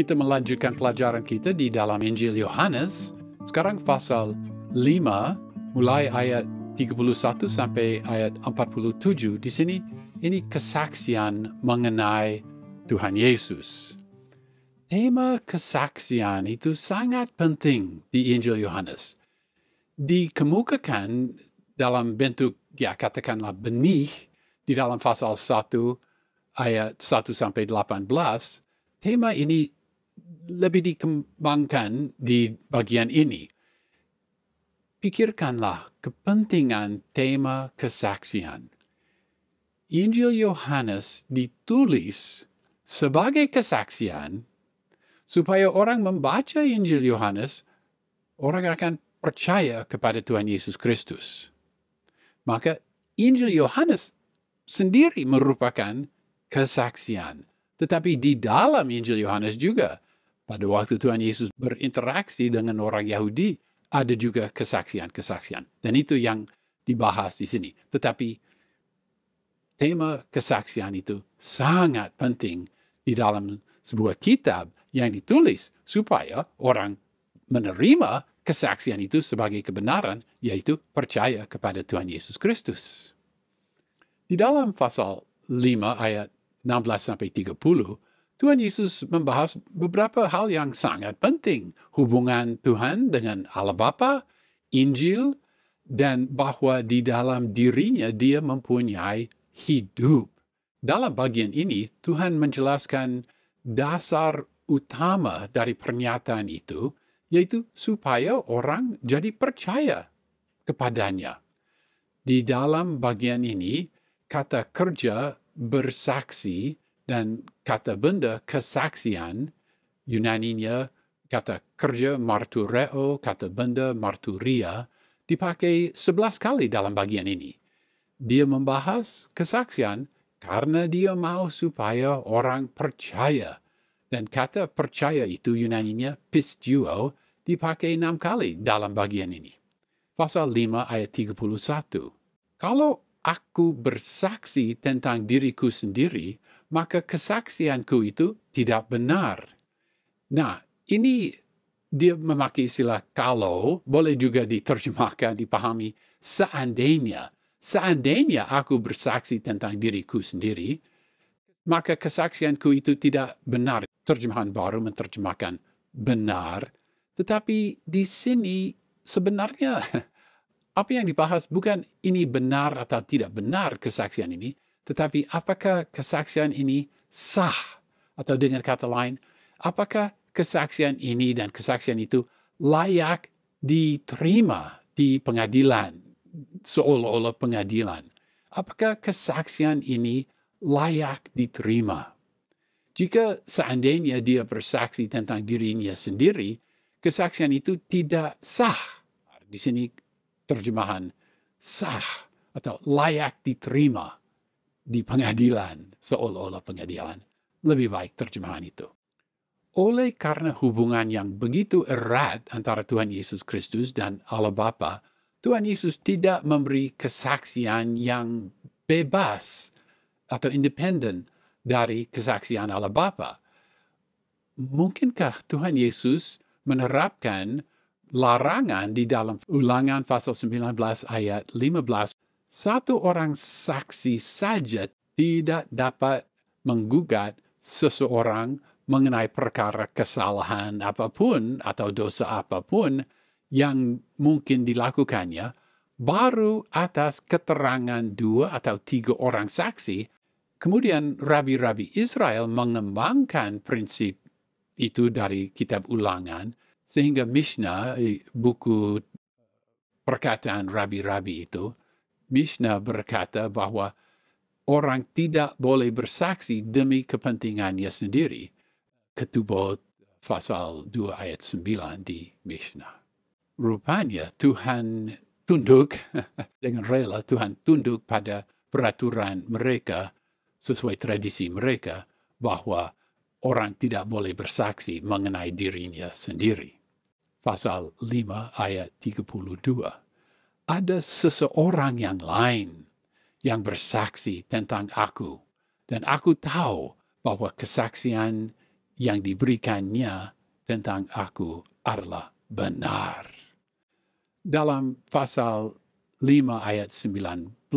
Kita melanjutkan pelajaran kita di dalam Injil Yohanes. Sekarang pasal 5, mulai ayat 31 sampai ayat 47. Di sini, ini kesaksian mengenai Tuhan Yesus. Tema kesaksian itu sangat penting di Injil Yohanes. Dikemukakan dalam bentuk, katakanlah benih, di dalam pasal 1, ayat 1 sampai 18, tema ini lebih dikembangkan di bagian ini. Pikirkanlah kepentingan tema kesaksian. Injil Yohanes ditulis sebagai kesaksian supaya orang membaca Injil Yohanes, orang akan percaya kepada Tuhan Yesus Kristus. Maka Injil Yohanes sendiri merupakan kesaksian. Tetapi di dalam Injil Yohanes juga, pada waktu Tuhan Yesus berinteraksi dengan orang Yahudi, ada juga kesaksian-kesaksian. Dan itu yang dibahas di sini. Tetapi tema kesaksian itu sangat penting di dalam sebuah kitab yang ditulis supaya orang menerima kesaksian itu sebagai kebenaran, yaitu percaya kepada Tuhan Yesus Kristus. Di dalam pasal 5 ayat 16-30, Tuhan Yesus membahas beberapa hal yang sangat penting. Hubungan Tuhan dengan Allah Bapa, Injil, dan bahwa di dalam dirinya dia mempunyai hidup. Dalam bagian ini, Tuhan menjelaskan dasar utama dari pernyataan itu, yaitu supaya orang jadi percaya kepadanya. Di dalam bagian ini, kata kerja bersaksi dan kata benda kesaksian, Yunaninya kata kerja martureo, kata benda marturia, dipakai 11 kali dalam bagian ini. Dia membahas kesaksian karena dia mau supaya orang percaya. Dan kata percaya itu Yunaninya pisteuo, dipakai 6 kali dalam bagian ini. Pasal 5 ayat 31. Kalau aku bersaksi tentang diriku sendiri, maka kesaksianku itu tidak benar. Nah, ini dia memakai istilah kalau, boleh juga diterjemahkan, dipahami seandainya. Seandainya aku bersaksi tentang diriku sendiri, maka kesaksianku itu tidak benar. Terjemahan baru menerjemahkan benar. Tetapi di sini sebenarnya apa yang dibahas bukan ini benar atau tidak benar kesaksian ini, tetapi apakah kesaksian ini sah? Atau dengan kata lain, apakah kesaksian ini dan kesaksian itu layak diterima di pengadilan, seolah-olah pengadilan? Apakah kesaksian ini layak diterima? Jika seandainya dia bersaksi tentang dirinya sendiri, kesaksian itu tidak sah. Di sini terjemahan sah atau layak diterima di pengadilan, seolah-olah pengadilan. Lebih baik terjemahan itu. Oleh karena hubungan yang begitu erat antara Tuhan Yesus Kristus dan Allah Bapa, Tuhan Yesus tidak memberi kesaksian yang bebas atau independen dari kesaksian Allah Bapa. Mungkinkah Tuhan Yesus menerapkan larangan di dalam Ulangan pasal 19 ayat 15, satu orang saksi saja tidak dapat menggugat seseorang mengenai perkara kesalahan apapun atau dosa apapun yang mungkin dilakukannya, baru atas keterangan 2 atau 3 orang saksi. Kemudian rabi-rabi Israel mengembangkan prinsip itu dari kitab Ulangan, sehingga Mishnah, buku perkataan rabi-rabi itu, Mishnah berkata bahwa orang tidak boleh bersaksi demi kepentingannya sendiri. Ketubot pasal 2 ayat 9 di Mishnah. Rupanya Tuhan tunduk, dengan rela Tuhan tunduk pada peraturan mereka, sesuai tradisi mereka, bahwa orang tidak boleh bersaksi mengenai dirinya sendiri. Pasal 5 ayat 32. Ada seseorang yang lain yang bersaksi tentang aku, dan aku tahu bahwa kesaksian yang diberikannya tentang aku adalah benar. Dalam pasal 5 ayat 19,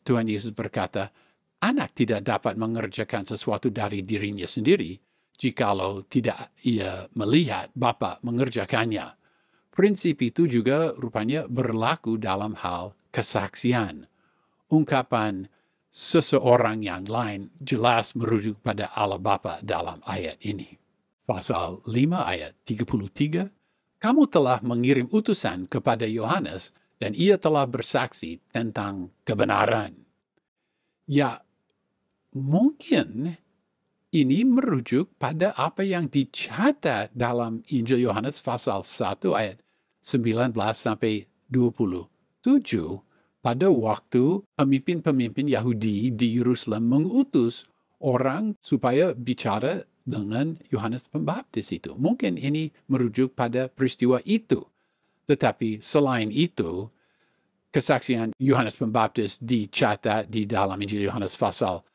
Tuhan Yesus berkata, anak tidak dapat mengerjakan sesuatu dari dirinya sendiri jikalau tidak ia melihat Bapa mengerjakannya. Prinsip itu juga rupanya berlaku dalam hal kesaksian. Ungkapan seseorang yang lain jelas merujuk pada Allah Bapa dalam ayat ini. Pasal 5 ayat 33, kamu telah mengirim utusan kepada Yohanes dan ia telah bersaksi tentang kebenaran. Ya, mungkin ini merujuk pada apa yang dicatat dalam Injil Yohanes pasal 1 ayat 19 sampai 27 pada waktu pemimpin-pemimpin Yahudi di Yerusalem mengutus orang supaya bicara dengan Yohanes Pembaptis itu. Mungkin ini merujuk pada peristiwa itu. Tetapi selain itu, kesaksian Yohanes Pembaptis dicatat di dalam Injil Yohanes pasal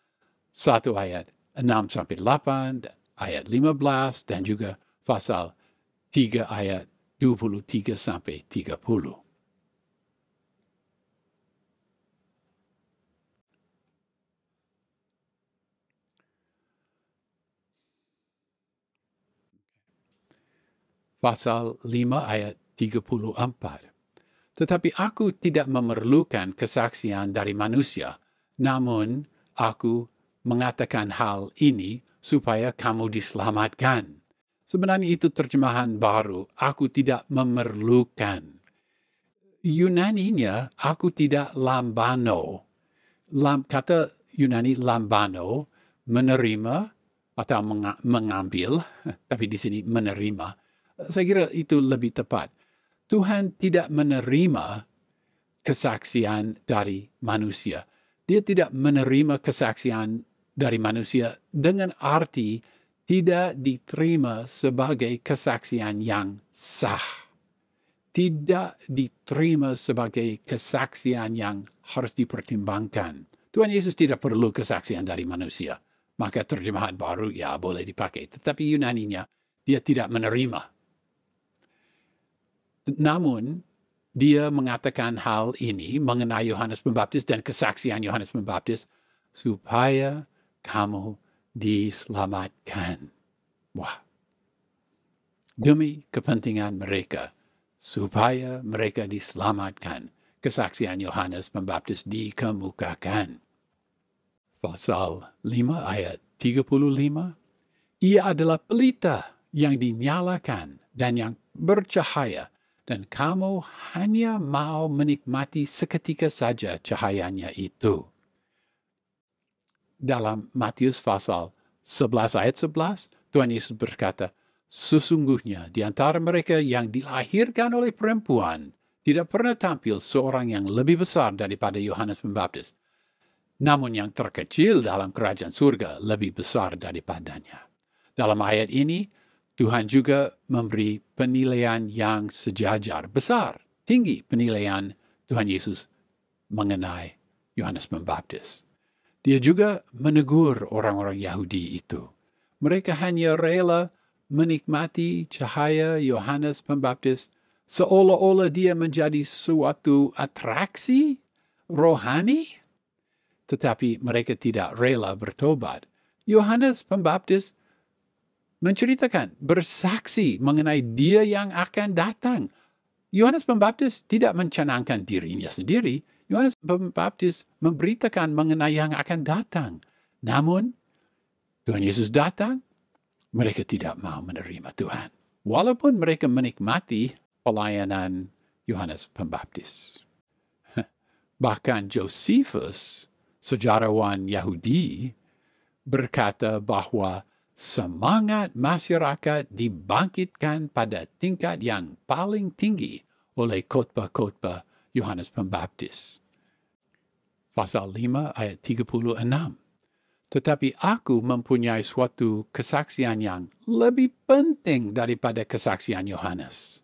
1 ayat 6 sampai 8, ayat 15, dan juga pasal 3 ayat 23 sampai 30. Pasal 5 ayat 34. Tetapi aku tidak memerlukan kesaksian dari manusia, namun aku mengatakan hal ini supaya kamu diselamatkan. Sebenarnya itu terjemahan baru, aku tidak memerlukan. Yunaninya, aku tidak lambano. Kata Yunani lambano, menerima atau mengambil, tapi di sini menerima. Saya kira itu lebih tepat. Tuhan tidak menerima kesaksian dari manusia. Dia tidak menerima kesaksian dari manusia dengan arti tidak diterima sebagai kesaksian yang sah. Tidak diterima sebagai kesaksian yang harus dipertimbangkan. Tuhan Yesus tidak perlu kesaksian dari manusia. Maka terjemahan baru ya boleh dipakai. Tetapi Yunaninya dia tidak menerima. Namun, dia mengatakan hal ini mengenai Yohanes Pembaptis dan kesaksian Yohanes Pembaptis supaya kamu diselamatkan. Wah, demi kepentingan mereka, supaya mereka diselamatkan, kesaksian Yohanes Pembaptis dikemukakan. Pasal 5 ayat 35, ia adalah pelita yang dinyalakan dan yang bercahaya, dan kamu hanya mau menikmati seketika saja cahayanya itu. Dalam Matius pasal 11 ayat 11, Tuhan Yesus berkata, sesungguhnya di antara mereka yang dilahirkan oleh perempuan, tidak pernah tampil seorang yang lebih besar daripada Yohanes Pembaptis. Namun yang terkecil dalam kerajaan surga lebih besar daripadanya. Dalam ayat ini, Tuhan juga memberi penilaian yang sejajar, besar, tinggi penilaian Tuhan Yesus mengenai Yohanes Pembaptis. Dia juga menegur orang-orang Yahudi itu. Mereka hanya rela menikmati cahaya Yohanes Pembaptis seolah-olah dia menjadi suatu atraksi rohani, tetapi mereka tidak rela bertobat. Yohanes Pembaptis menceritakan, bersaksi mengenai dia yang akan datang. Yohanes Pembaptis tidak mencanangkan dirinya sendiri. Yohanes Pembaptis memberitakan mengenai yang akan datang. Namun, Tuhan Yesus datang, mereka tidak mau menerima Tuhan. Walaupun mereka menikmati pelayanan Yohanes Pembaptis. Bahkan Josephus, sejarawan Yahudi, berkata bahwa semangat masyarakat dibangkitkan pada tingkat yang paling tinggi oleh khotbah-khotbah Yohanes Pembaptis. Pasal 5 ayat 36. Tetapi aku mempunyai suatu kesaksian yang lebih penting daripada kesaksian Yohanes,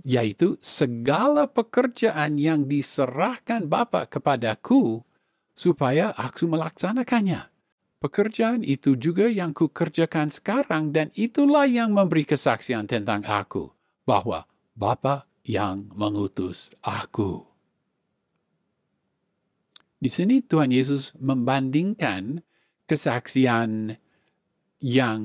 yaitu segala pekerjaan yang diserahkan Bapa kepadaku supaya aku melaksanakannya. Pekerjaan itu juga yang kukerjakan sekarang dan itulah yang memberi kesaksian tentang aku, bahwa Bapa yang mengutus aku. Di sini Tuhan Yesus membandingkan kesaksian yang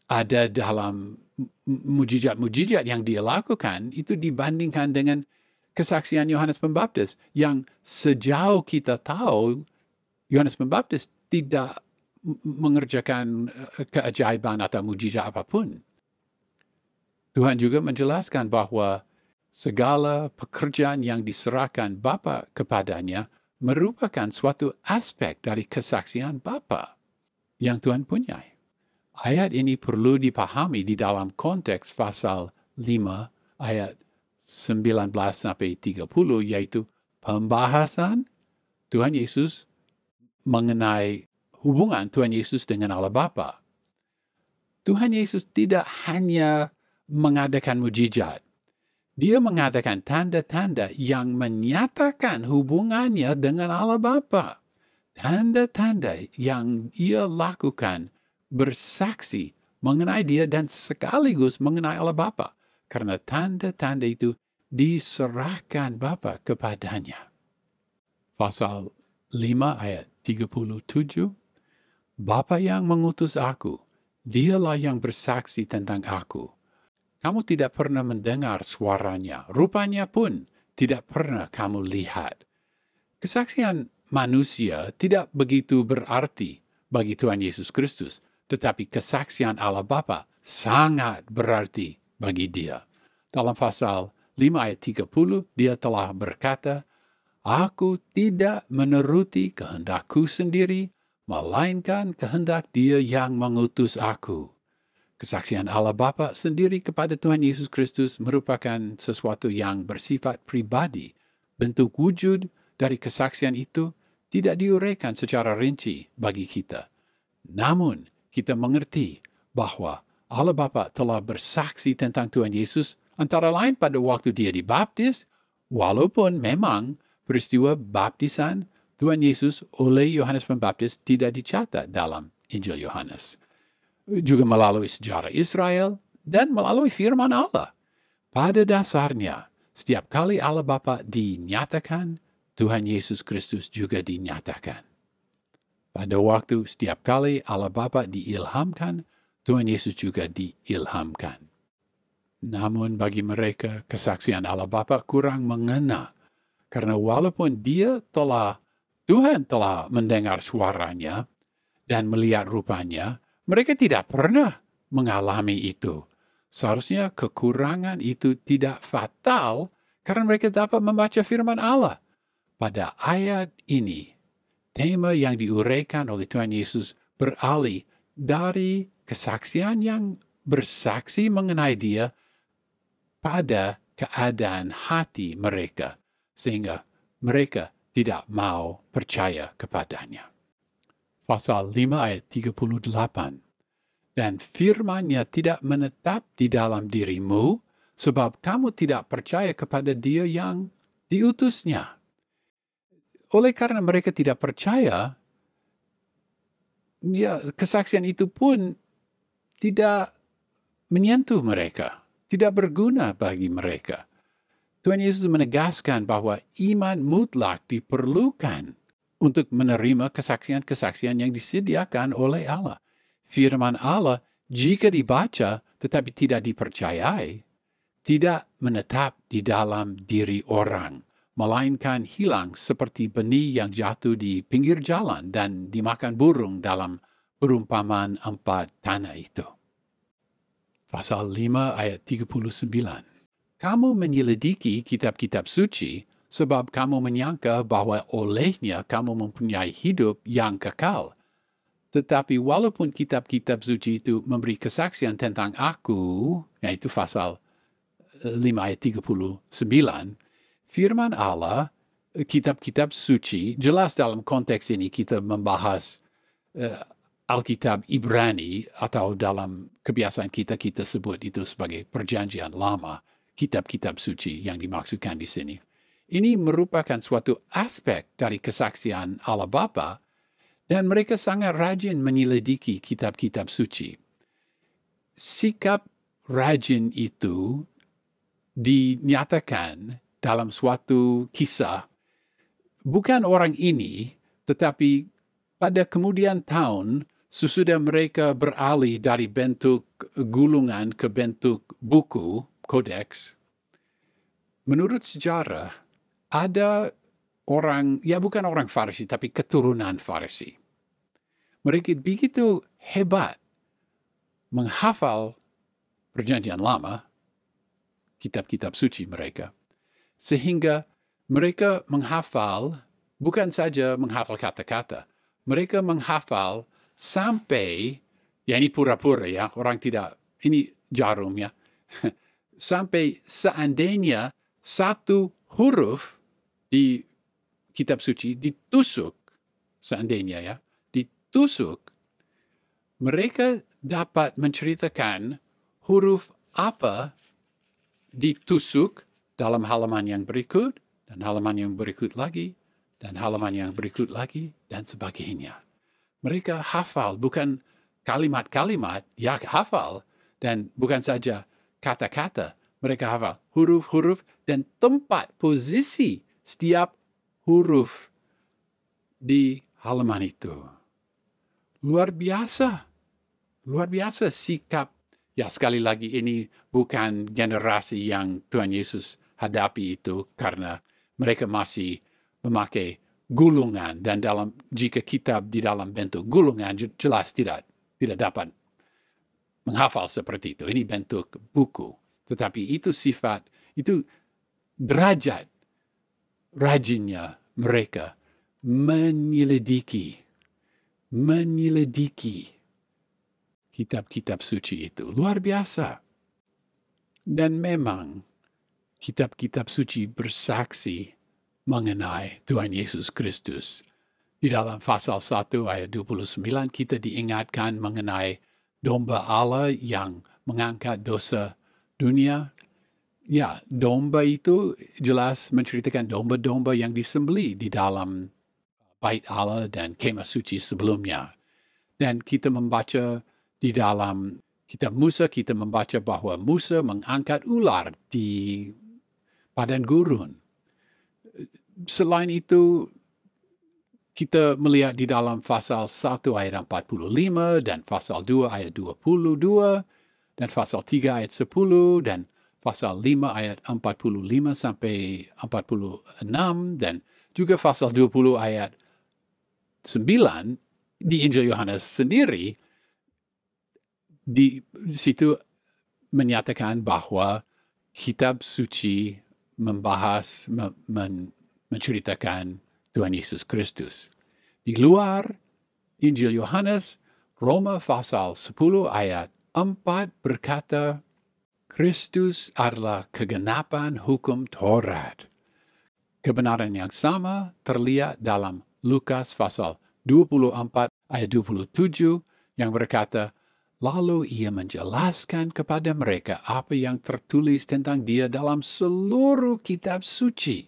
ada dalam mujizat-mujizat yang dia lakukan itu dibandingkan dengan kesaksian Yohanes Pembaptis yang sejauh kita tahu Yohanes Pembaptis tidak mengerjakan keajaiban atau mujizat apapun. Tuhan juga menjelaskan bahwa segala pekerjaan yang diserahkan Bapa kepadanya merupakan suatu aspek dari kesaksian Bapa yang Tuhan punyai. Ayat ini perlu dipahami di dalam konteks pasal 5 ayat 19 sampai 30, yaitu pembahasan Tuhan Yesus mengenai hubungan Tuhan Yesus dengan Allah Bapa. Tuhan Yesus tidak hanya mengadakan mujizat. Dia mengadakan tanda-tanda yang menyatakan hubungannya dengan Allah Bapa. Tanda-tanda yang ia lakukan bersaksi mengenai dia dan sekaligus mengenai Allah Bapa. Karena tanda-tanda itu diserahkan Bapa kepadanya. Pasal 5 ayat 37, Bapa yang mengutus aku, dialah yang bersaksi tentang aku. Kamu tidak pernah mendengar suaranya, rupanya pun tidak pernah kamu lihat. Kesaksian manusia tidak begitu berarti bagi Tuhan Yesus Kristus, tetapi kesaksian Allah Bapa sangat berarti bagi dia. Dalam pasal 5 ayat 30, dia telah berkata, Aku tidak menuruti kehendakku sendiri, melainkan kehendak Dia yang mengutus aku. Kesaksian Allah Bapa sendiri kepada Tuhan Yesus Kristus merupakan sesuatu yang bersifat pribadi. Bentuk wujud dari kesaksian itu tidak diuraikan secara rinci bagi kita. Namun, kita mengerti bahwa Allah Bapa telah bersaksi tentang Tuhan Yesus antara lain pada waktu dia dibaptis, walaupun memang peristiwa baptisan Tuhan Yesus oleh Yohanes Pembaptis tidak dicatat dalam Injil Yohanes. Juga melalui sejarah Israel dan melalui firman Allah. Pada dasarnya, setiap kali Allah Bapa dinyatakan, Tuhan Yesus Kristus juga dinyatakan. Pada waktu setiap kali Allah Bapa diilhamkan, Tuhan Yesus juga diilhamkan. Namun bagi mereka, kesaksian Allah Bapa kurang mengena. Karena walaupun Tuhan telah mendengar suaranya dan melihat rupanya, mereka tidak pernah mengalami itu. Seharusnya kekurangan itu tidak fatal karena mereka dapat membaca firman Allah. Pada ayat ini, tema yang diuraikan oleh Tuhan Yesus beralih dari kesaksian yang bersaksi mengenai Dia pada keadaan hati mereka, sehingga mereka tidak mau percaya kepadanya. Pasal 5 ayat 38. Dan firman-Nya tidak menetap di dalam dirimu, sebab kamu tidak percaya kepada Dia yang diutusnya. Oleh karena mereka tidak percaya, ya, kesaksian itu pun tidak menyentuh mereka, tidak berguna bagi mereka. Tuhan Yesus menegaskan bahwa iman mutlak diperlukan untuk menerima kesaksian-kesaksian yang disediakan oleh Allah. Firman Allah, jika dibaca tetapi tidak dipercayai, tidak menetap di dalam diri orang, melainkan hilang seperti benih yang jatuh di pinggir jalan dan dimakan burung dalam perumpamaan 4 tanah itu. Pasal 5 ayat 39. Kamu menyelidiki kitab-kitab suci sebab kamu menyangka bahwa olehnya kamu mempunyai hidup yang kekal. Tetapi walaupun kitab-kitab suci itu memberi kesaksian tentang aku, yaitu pasal 5 ayat 39, firman Allah, kitab-kitab suci, jelas dalam konteks ini kita membahas Alkitab Ibrani, atau dalam kebiasaan kita sebut itu sebagai perjanjian lama, kitab-kitab suci yang dimaksudkan di sini. Ini merupakan suatu aspek dari kesaksian Allah Bapa, Dan mereka sangat rajin menyelidiki kitab-kitab suci. Sikap rajin itu dinyatakan dalam suatu kisah, bukan orang ini, tetapi pada kemudian tahun, sesudah mereka beralih dari bentuk gulungan ke bentuk buku, kodeks, menurut sejarah, ada orang, ya bukan orang Farisi, tapi keturunan Farisi. Mereka begitu hebat menghafal Perjanjian Lama, kitab-kitab suci mereka, sehingga mereka menghafal, bukan saja menghafal kata-kata, mereka menghafal sampai, ya ini pura-pura ya, orang tidak, ini jarum ya, sampai seandainya satu huruf di kitab suci ditusuk, seandainya ya, ditusuk, mereka dapat menceritakan huruf apa ditusuk dalam halaman yang berikut, dan halaman yang berikut lagi, dan halaman yang berikut lagi, dan sebagainya. Mereka hafal, bukan kalimat-kalimat, ya hafal, dan bukan saja kata-kata, mereka hafal huruf-huruf dan tempat posisi setiap huruf di halaman itu. Luar biasa sikap. Ya sekali lagi ini bukan generasi yang Tuhan Yesus hadapi itu karena mereka masih memakai gulungan dan jika kitab di dalam bentuk gulungan jelas tidak dapat menghafal seperti itu. Ini bentuk buku. Tetapi itu sifat, itu derajat rajinnya mereka menyelidiki kitab-kitab suci itu. Luar biasa. Dan memang kitab-kitab suci bersaksi mengenai Tuhan Yesus Kristus. Di dalam pasal 1 ayat 29 kita diingatkan mengenai domba Allah yang mengangkat dosa dunia. Ya, domba itu jelas menceritakan domba-domba yang disembelih di dalam bait Allah dan kemah suci sebelumnya. Dan kita membaca di dalam kitab Musa, kita membaca bahwa Musa mengangkat ular di padang gurun. Selain itu, kita melihat di dalam pasal 1 ayat 45 dan pasal 2 ayat 22 dan pasal 3 ayat 10 dan pasal 5 ayat 45 sampai 46 dan juga pasal 20 ayat 9 di Injil Yohanes sendiri, di situ menyatakan bahwa kitab suci membahas, menceritakan Tuhan Yesus Kristus. Di luar Injil Yohanes, Roma pasal 10 ayat 4 berkata, Kristus adalah kegenapan hukum Taurat. Kebenaran yang sama terlihat dalam Lukas pasal 24 ayat 27 yang berkata, lalu ia menjelaskan kepada mereka apa yang tertulis tentang dia dalam seluruh kitab suci,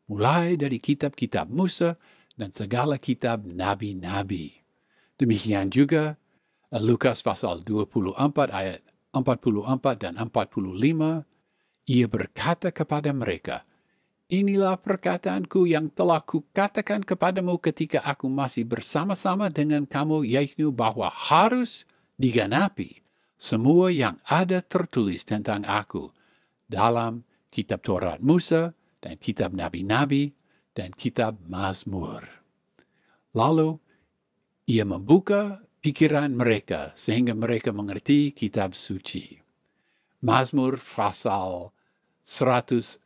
mulai dari kitab-kitab Musa dan segala kitab nabi-nabi. Demikian juga Lukas pasal 24 ayat 44 dan 45, ia berkata kepada mereka, inilah perkataanku yang telah kukatakan kepadamu ketika aku masih bersama-sama dengan kamu, yaitu bahwa harus diganapi semua yang ada tertulis tentang aku dalam kitab Taurat Musa dan kitab nabi-nabi dan kitab Mazmur. Lalu ia membuka pikiran mereka sehingga mereka mengerti kitab suci. Mazmur pasal 119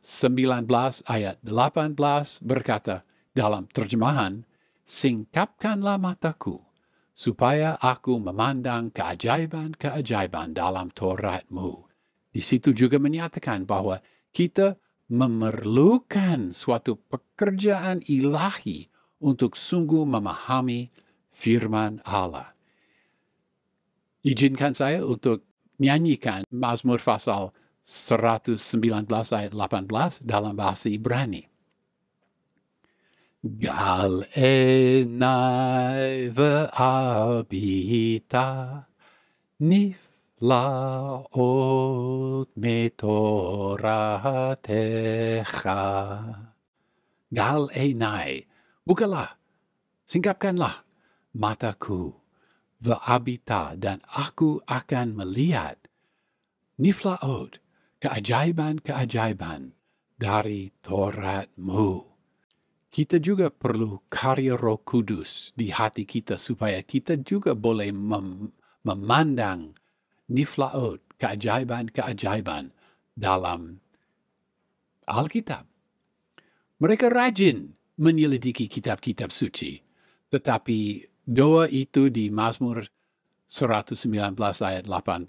ayat 18 berkata dalam terjemahan, singkapkanlah mataku supaya aku memandang keajaiban-keajaiban dalam Taurat-Mu. Di situ juga menyatakan bahwa kita memerlukan suatu pekerjaan ilahi untuk sungguh memahami firman Allah. Izinkan saya untuk nyanyikan Mazmur pasal 119 ayat 18 dalam bahasa Ibrani. Gal enai ve'abita, niflaot metoratecha. Gal enai, bukalah, singkapkanlah mataku, ve'abita, dan aku akan melihat niflaot, keajaiban-keajaiban dari Tauratmu. Kita juga perlu karya Roh Kudus di hati kita supaya kita juga boleh memandang niflaot, keajaiban-keajaiban dalam Alkitab. Mereka rajin menyelidiki kitab-kitab suci, tetapi doa itu di Mazmur 119 ayat 18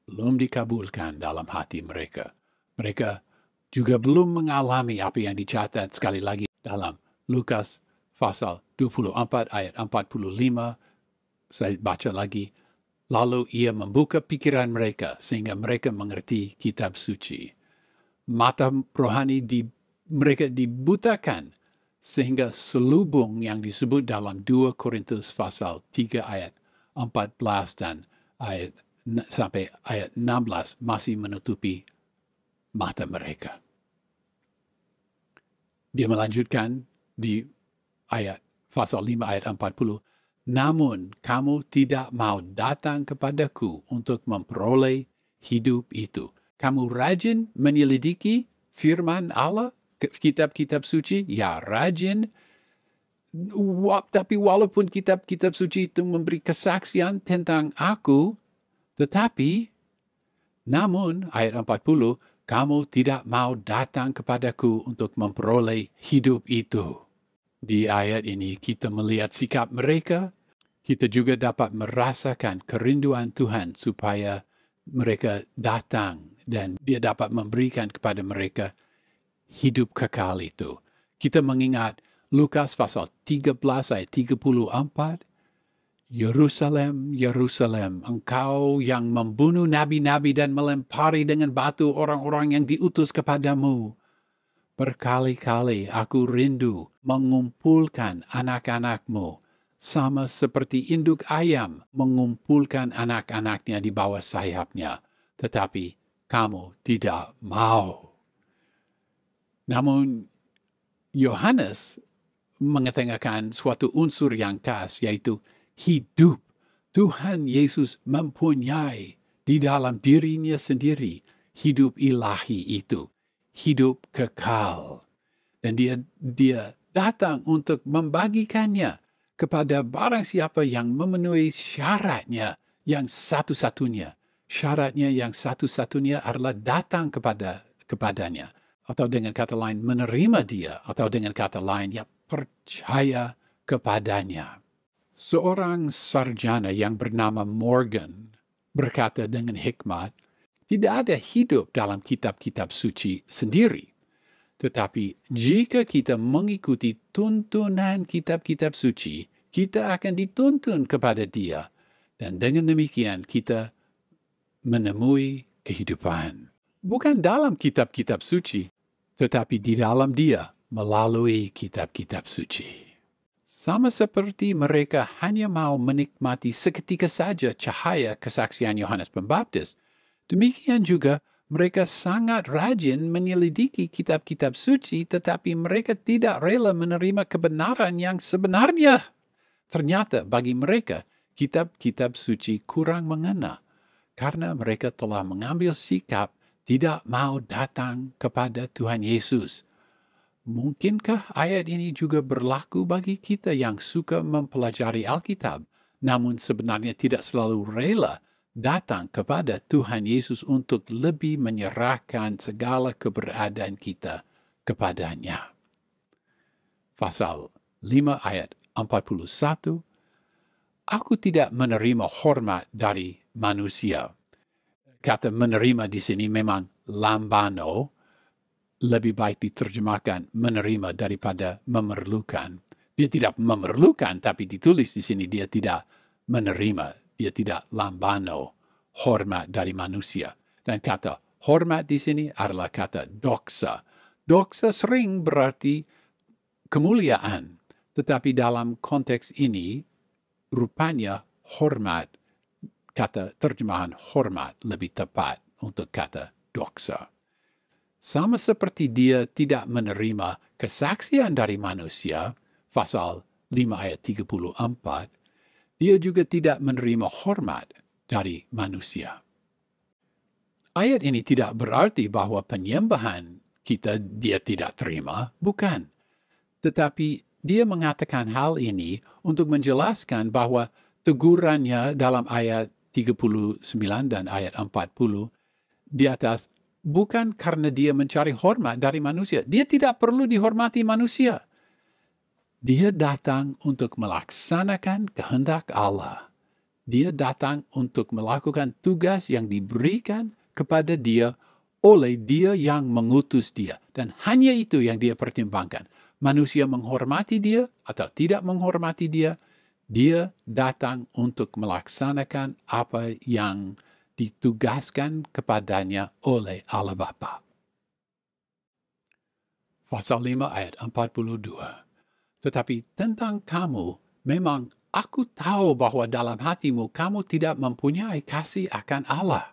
belum dikabulkan dalam hati mereka. Mereka juga belum mengalami apa yang dicatat sekali lagi dalam Lukas pasal 24 ayat 45. Saya baca lagi. Lalu ia membuka pikiran mereka sehingga mereka mengerti kitab suci. Mata rohani mereka dibutakan sehingga selubung yang disebut dalam 2 Korintus pasal 3 ayat 14 dan sampai ayat 16 masih menutupi mata mereka. Dia melanjutkan di ayat pasal 5 ayat 40. Namun kamu tidak mau datang kepadaku untuk memperoleh hidup itu. Kamu rajin menyelidiki firman Allah, kitab-kitab suci? Ya, rajin. Tapi walaupun kitab-kitab suci itu memberi kesaksian tentang aku, tetapi, namun, ayat 40, kamu tidak mau datang kepadaku untuk memperoleh hidup itu. Di ayat ini kita melihat sikap mereka. Kita juga dapat merasakan kerinduan Tuhan supaya mereka datang dan dia dapat memberikan kepada mereka hidup kekal itu. Kita mengingat Lukas pasal 13 ayat 34. Yerusalem, Yerusalem, engkau yang membunuh nabi-nabi dan melempari dengan batu orang-orang yang diutus kepadamu. Berkali-kali aku rindu mengumpulkan anak-anakmu, sama seperti induk ayam mengumpulkan anak-anaknya di bawah sayapnya. Tetapi kamu tidak mau. Namun, Yohanes mengetengahkan suatu unsur yang khas, yaitu hidup. Tuhan Yesus mempunyai di dalam dirinya sendiri hidup ilahi itu, hidup kekal. Dan dia datang untuk membagikannya kepada barang siapa yang memenuhi syaratnya yang satu-satunya. Syaratnya yang satu-satunya adalah datang kepadanya. Atau dengan kata lain, menerima dia. Atau dengan kata lain, ya percaya kepadanya. Seorang sarjana yang bernama Morgan berkata dengan hikmat, tidak ada hidup dalam kitab-kitab suci sendiri. Tetapi jika kita mengikuti tuntunan kitab-kitab suci, kita akan dituntun kepada dia. Dan dengan demikian kita menemui kehidupan. Bukan dalam kitab-kitab suci, tetapi di dalam dia melalui kitab-kitab suci. Sama seperti mereka hanya mau menikmati seketika saja cahaya kesaksian Yohanes Pembaptis, demikian juga mereka sangat rajin menyelidiki kitab-kitab suci, tetapi mereka tidak rela menerima kebenaran yang sebenarnya. Ternyata bagi mereka, kitab-kitab suci kurang mengena, karena mereka telah mengambil sikap tidak mau datang kepada Tuhan Yesus. Mungkinkah ayat ini juga berlaku bagi kita yang suka mempelajari Alkitab, namun sebenarnya tidak selalu rela datang kepada Tuhan Yesus untuk lebih menyerahkan segala keberadaan kita kepadanya? Pasal 5 ayat 41, aku tidak menerima hormat dari manusia. Kata menerima di sini memang lambano, lebih baik diterjemahkan menerima daripada memerlukan. Dia tidak memerlukan, tapi ditulis di sini dia tidak menerima. Dia tidak lambano, hormat dari manusia. Dan kata hormat di sini adalah kata doxa. Doxa sering berarti kemuliaan, tetapi dalam konteks ini rupanya hormat, kata terjemahan hormat lebih tepat untuk kata doxa. Sama seperti dia tidak menerima kesaksian dari manusia, pasal 5 ayat 34, dia juga tidak menerima hormat dari manusia. Ayat ini tidak berarti bahwa penyembahan kita dia tidak terima, bukan. Tetapi dia mengatakan hal ini untuk menjelaskan bahwa tegurannya dalam ayat 39 dan ayat 40 di atas bukan karena dia mencari hormat dari manusia. Dia tidak perlu dihormati manusia. Dia datang untuk melaksanakan kehendak Allah. Dia datang untuk melakukan tugas yang diberikan kepada dia oleh dia yang mengutus dia. Dan hanya itu yang dia pertimbangkan. Manusia menghormati dia atau tidak menghormati dia, dia datang untuk melaksanakan apa yang ditugaskan kepadanya oleh Allah Bapa. Pasal 5 ayat 42. Tetapi tentang kamu, memang aku tahu bahwa dalam hatimu kamu tidak mempunyai kasih akan Allah.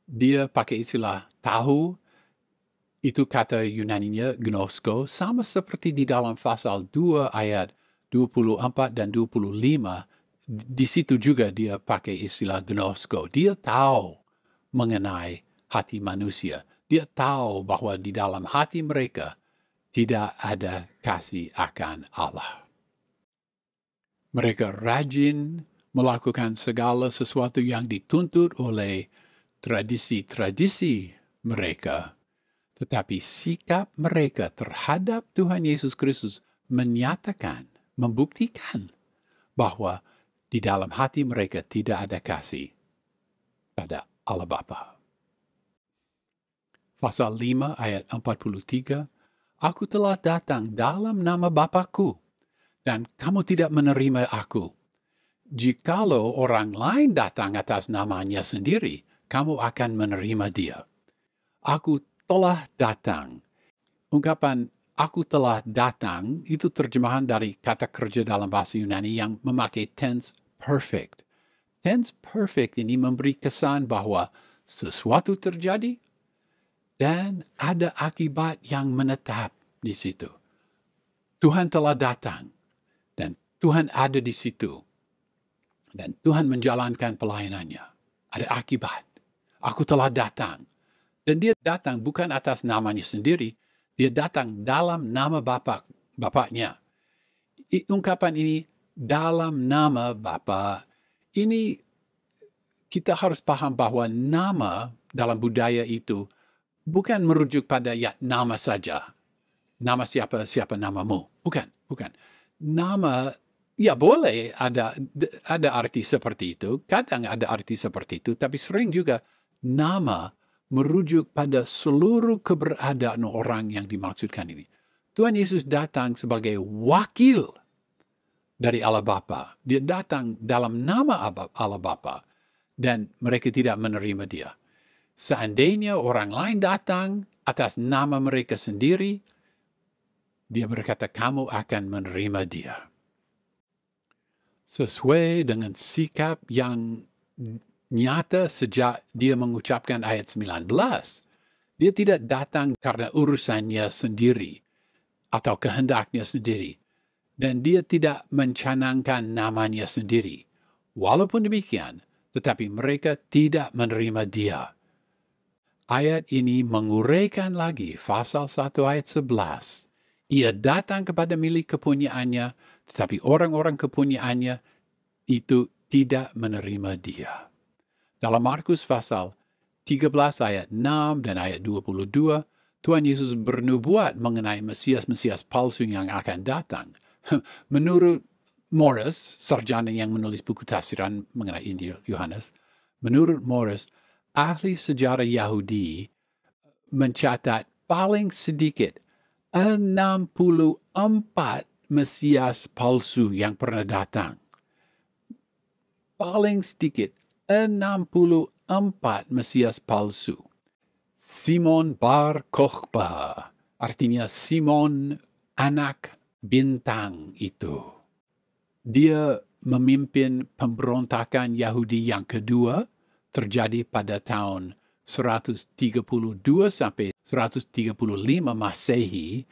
Dia pakai istilah tahu, itu kata Yunaninya gnosko, sama seperti di dalam pasal 2 ayat 24 dan 25, di situ juga dia pakai istilah gnosko. Dia tahu mengenai hati manusia. Dia tahu bahwa di dalam hati mereka tidak ada kasih akan Allah. Mereka rajin melakukan segala sesuatu yang dituntut oleh tradisi-tradisi mereka. Tetapi sikap mereka terhadap Tuhan Yesus Kristus menyatakan, membuktikan bahwa di dalam hati mereka tidak ada kasih pada Allah Bapa. Pasal 5 ayat 43, Aku telah datang dalam nama Bapa-Ku, dan kamu tidak menerima aku. Jikalau orang lain datang atas namanya sendiri, kamu akan menerima dia. Aku telah datang. Ungkapan aku telah datang itu terjemahan dari kata kerja dalam bahasa Yunani yang memakai tense perfect. Tense perfect ini memberi kesan bahwa sesuatu terjadi dan ada akibat yang menetap di situ. Tuhan telah datang dan Tuhan ada di situ. Dan Tuhan menjalankan pelayanannya. Ada akibat. Aku telah datang. Dan dia datang bukan atas namanya sendiri, dia datang dalam nama Bapaknya. Ungkapan ini, dalam nama Bapa, ini kita harus paham bahwa nama dalam budaya itu bukan merujuk pada ya nama saja. Nama siapa namamu. Bukan. Nama, ya boleh ada arti seperti itu, kadang ada arti seperti itu, tapi sering juga nama merujuk pada seluruh keberadaan orang yang dimaksudkan ini. Tuhan Yesus datang sebagai wakil dari Allah Bapa. Dia datang dalam nama Allah Bapa dan mereka tidak menerima dia. Seandainya orang lain datang atas nama mereka sendiri, dia berkata, kamu akan menerima dia. Sesuai dengan sikap yang nyata sejak dia mengucapkan ayat 19. Dia tidak datang karena urusannya sendiri atau kehendaknya sendiri. Dan dia tidak mencanangkan namanya sendiri. Walaupun demikian, tetapi mereka tidak menerima dia. Ayat ini menguraikan lagi pasal 1 ayat 11. Ia datang kepada milik kepunyaannya, tetapi orang-orang kepunyaannya itu tidak menerima dia. Dalam Markus pasal 13 ayat 6 dan ayat 22, Tuhan Yesus bernubuat mengenai Mesias-Mesias palsu yang akan datang. Menurut Morris, sarjana yang menulis buku tafsiran mengenai Injil Yohanes, menurut Morris, ahli sejarah Yahudi mencatat paling sedikit 64 Mesias palsu yang pernah datang. Paling sedikit 64 Mesias palsu. Simon Bar Kokhba, artinya Simon anak bintang itu. Dia memimpin pemberontakan Yahudi yang kedua, terjadi pada tahun 132 sampai 135 Masehi.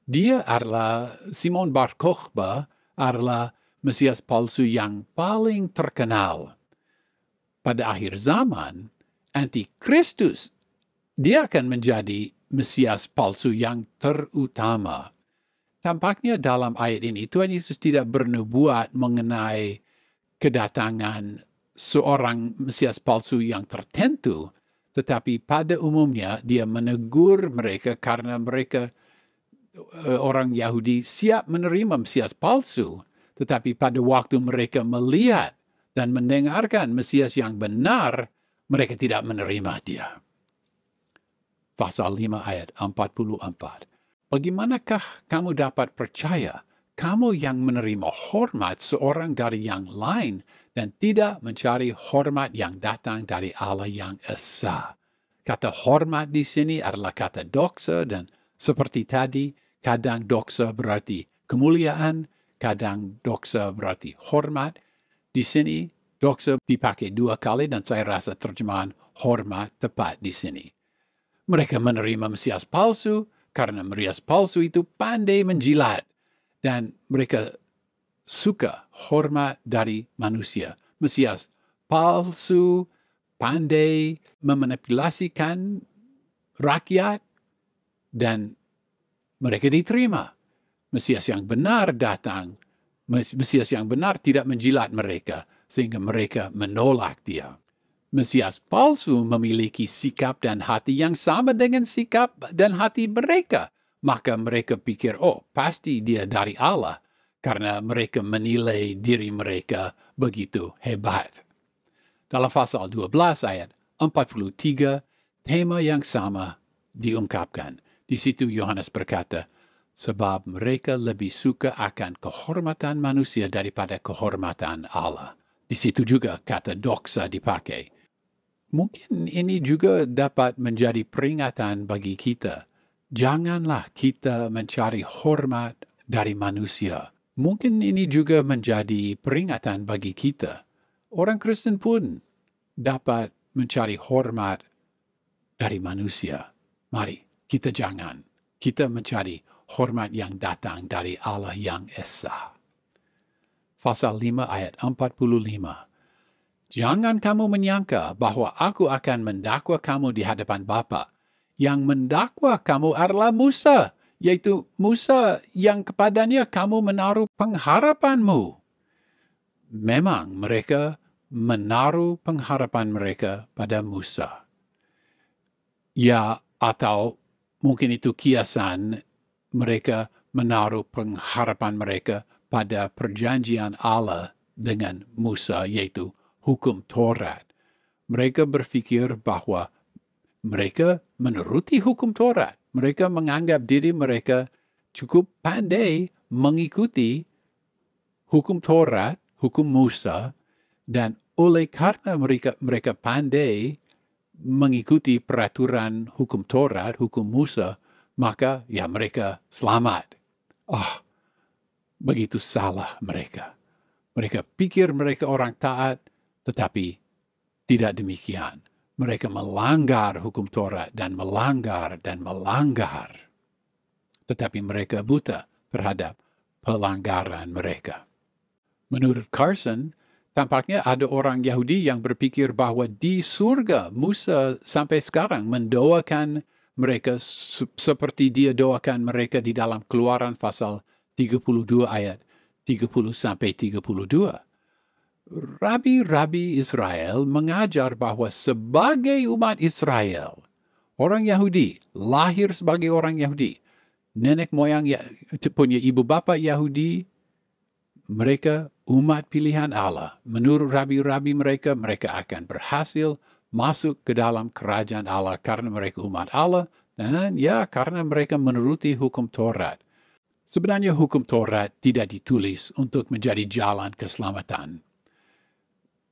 Dia adalah Simon Bar Kokhba adalah Mesias palsu yang paling terkenal. Pada akhir zaman, Antikristus dia akan menjadi Mesias palsu yang terutama. Tampaknya dalam ayat ini Tuhan Yesus tidak bernubuat mengenai kedatangan seorang Mesias palsu yang tertentu, tetapi pada umumnya dia menegur mereka karena mereka orang Yahudi siap menerima Mesias palsu, tetapi pada waktu mereka melihat dan mendengarkan Mesias yang benar, mereka tidak menerima dia. Pasal 5 ayat 44. Bagaimanakah kamu dapat percaya, kamu yang menerima hormat seorang dari yang lain dan tidak mencari hormat yang datang dari Allah yang esa? Kata hormat di sini adalah kata doxa, dan seperti tadi, kadang doxa berarti kemuliaan, kadang doxa berarti hormat. Di sini, doxa dipakai 2 kali dan saya rasa terjemahan hormat tepat di sini. Mereka menerima Mesias palsu karena Mesias palsu itu pandai menjilat dan mereka suka hormat dari manusia. Mesias palsu pandai memanipulasikan rakyat dan mereka diterima. Mesias yang benar datang. Mesias yang benar tidak menjilat mereka sehingga mereka menolak dia. Mesias palsu memiliki sikap dan hati yang sama dengan sikap dan hati mereka. Maka mereka pikir, oh pasti dia dari Allah, karena mereka menilai diri mereka begitu hebat. Dalam pasal 12 ayat 43, tema yang sama diungkapkan. Di situ Yohanes berkata, sebab mereka lebih suka akan kehormatan manusia daripada kehormatan Allah. Di situ juga kata doxa dipakai. Mungkin ini juga dapat menjadi peringatan bagi kita. Janganlah kita mencari hormat dari manusia. Mungkin ini juga menjadi peringatan bagi kita. Orang Kristen pun dapat mencari hormat dari manusia. Mari, kita jangan. Kita mencari hormat yang datang dari Allah yang esa. Pasal 5 ayat 45. Jangan kamu menyangka bahwa aku akan mendakwa kamu di hadapan Bapa. Yang mendakwa kamu adalah Musa, yaitu Musa yang kepadanya kamu menaruh pengharapanmu. Memang mereka menaruh pengharapan mereka pada Musa. Ya, atau mungkin itu kiasan mereka menaruh pengharapan mereka pada perjanjian Allah dengan Musa, yaitu hukum Taurat. Mereka berpikir bahwa mereka menuruti hukum Taurat. Mereka menganggap diri mereka cukup pandai mengikuti hukum Taurat, hukum Musa, dan oleh karena mereka pandai mengikuti peraturan hukum Taurat, hukum Musa, maka ya mereka selamat. Begitu salah mereka. Mereka pikir mereka orang taat, tetapi tidak demikian. Mereka melanggar hukum Taurat dan melanggar. Tetapi mereka buta terhadap pelanggaran mereka. Menurut Carson, tampaknya ada orang Yahudi yang berpikir bahwa di surga Musa sampai sekarang mendoakan mereka seperti dia doakan mereka di dalam Keluaran pasal 32 ayat 30 sampai 32. Rabi-rabi Israel mengajar bahwa sebagai umat Israel, orang Yahudi, lahir sebagai orang Yahudi, nenek moyang punya ibu bapa Yahudi, mereka umat pilihan Allah. Menurut rabi-rabi mereka akan berhasil masuk ke dalam kerajaan Allah karena mereka umat Allah, dan ya karena mereka menuruti hukum Taurat. Sebenarnya hukum Taurat tidak ditulis untuk menjadi jalan keselamatan.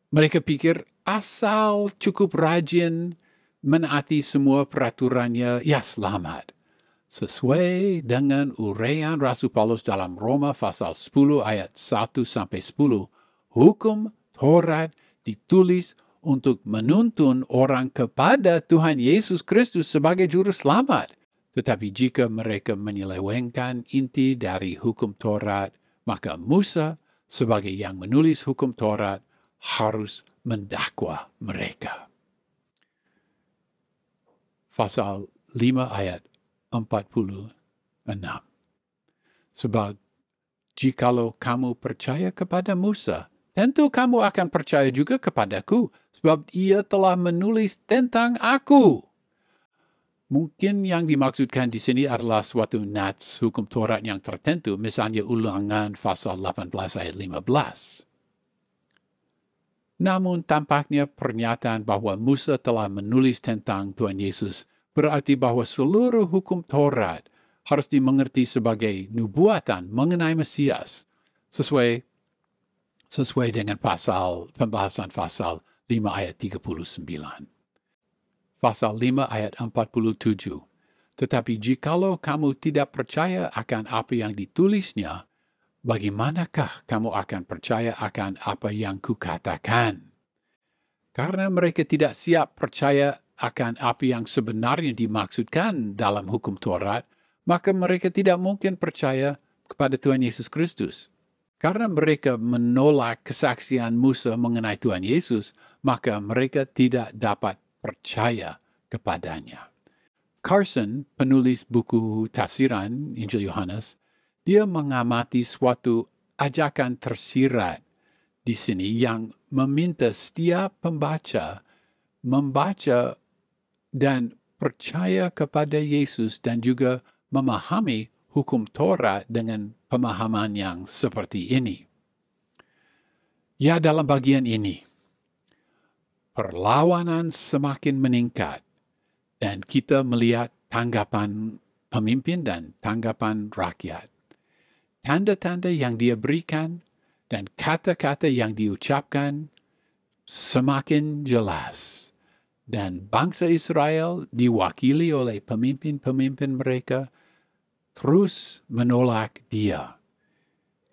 Mereka pikir asal cukup rajin menaati semua peraturannya, ya selamat. Sesuai dengan uraian Rasul Paulus dalam Roma pasal 10 ayat 1-10, hukum Taurat ditulis untuk menuntun orang kepada Tuhan Yesus Kristus sebagai juru selamat. Tetapi jika mereka menyelewengkan inti dari hukum Taurat, maka Musa sebagai yang menulis hukum Taurat harus mendakwa mereka. Pasal 5 ayat 46. Sebab jikalau kamu percaya kepada Musa, tentu kamu akan percaya juga kepadaku, sebab ia telah menulis tentang aku. Mungkin yang dimaksudkan di sini adalah suatu nats hukum Taurat yang tertentu, misalnya Ulangan pasal 18 ayat 15. Namun tampaknya pernyataan bahwa Musa telah menulis tentang Tuhan Yesus berarti bahwa seluruh hukum Taurat harus dimengerti sebagai nubuatan mengenai Mesias, sesuai dengan pembahasan pasal 5 ayat 39. Pasal 5 ayat 47. Tetapi jikalau kamu tidak percaya akan apa yang ditulisnya, bagaimanakah kamu akan percaya akan apa yang kukatakan? Karena mereka tidak siap percaya akan apa yang sebenarnya dimaksudkan dalam hukum Taurat, maka mereka tidak mungkin percaya kepada Tuhan Yesus Kristus. Karena mereka menolak kesaksian Musa mengenai Tuhan Yesus, maka mereka tidak dapat percaya kepadanya. Carson, penulis buku tafsiran Injil Yohanes, dia mengamati suatu ajakan tersirat di sini yang meminta setiap pembaca membaca dan percaya kepada Yesus dan juga memahami hukum Taurat dengan pemahaman yang seperti ini. Ya, dalam bagian ini, perlawanan semakin meningkat dan kita melihat tanggapan pemimpin dan tanggapan rakyat. Tanda-tanda yang dia berikan dan kata-kata yang diucapkan semakin jelas. Dan bangsa Israel diwakili oleh pemimpin-pemimpin mereka terus menolak dia.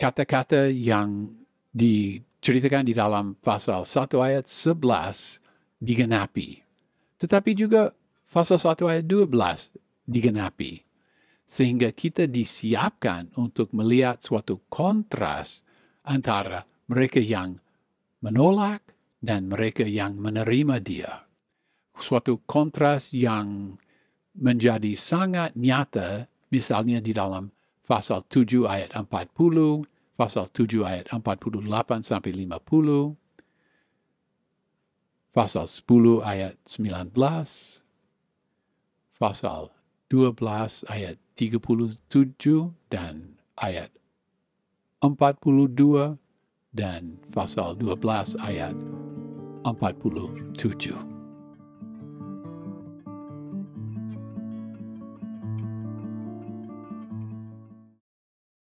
Kata-kata yang diceritakan di dalam pasal 1 ayat 11 digenapi. Tetapi juga pasal 1 ayat 12 digenapi. Sehingga kita disiapkan untuk melihat suatu kontras antara mereka yang menolak dan mereka yang menerima dia. Suatu kontras yang menjadi sangat nyata, misalnya di dalam pasal 7 ayat 40, pasal 7 ayat 48 sampai 50, pasal 10 ayat 19, pasal 12 ayat 37 dan ayat 42 dan pasal 12 ayat 47.